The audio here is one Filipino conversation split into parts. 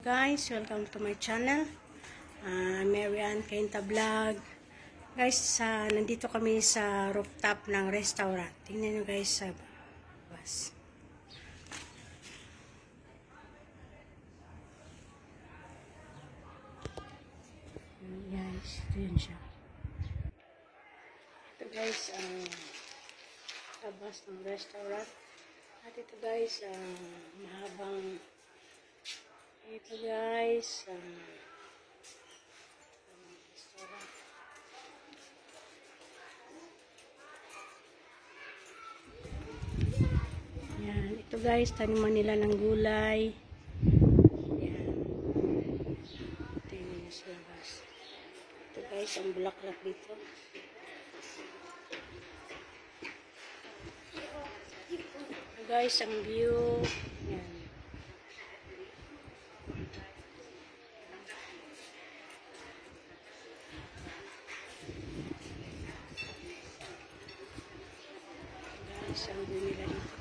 guys, welcome to my channel, Mary Ann Cainta Vlog. Guys, nandito kami sa rooftop ng restaurant. Tingnan nyo guys sa bus. Guys, ito yun siya. Ito guys, labas ng restaurant. At ito guys, mahabang ito guys, restaurant. Yan, ito guys, taniman nila ng gulay. Yan. Ito yung nasa labas. Ito guys, ang bulaklak dito. Ito guys, ang view. Yan. Ang view nila dito.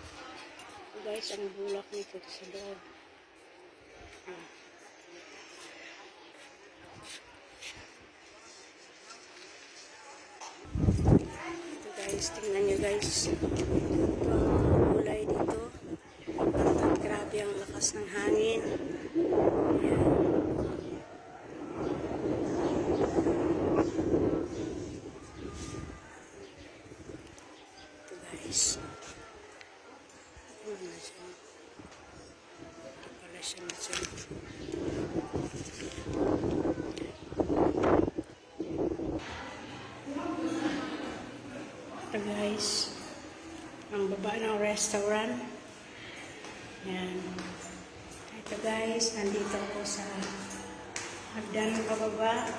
So guys, ang bulak nito sa loob. Ito guys, tingnan nyo guys. Ito ang gulay dito. At grabe ang lakas ng hangin. Ayan. Ito guys. Ito guys, ang baba ng restaurant. Yan. Ito guys, nandito ako sa hagdan ng pababa.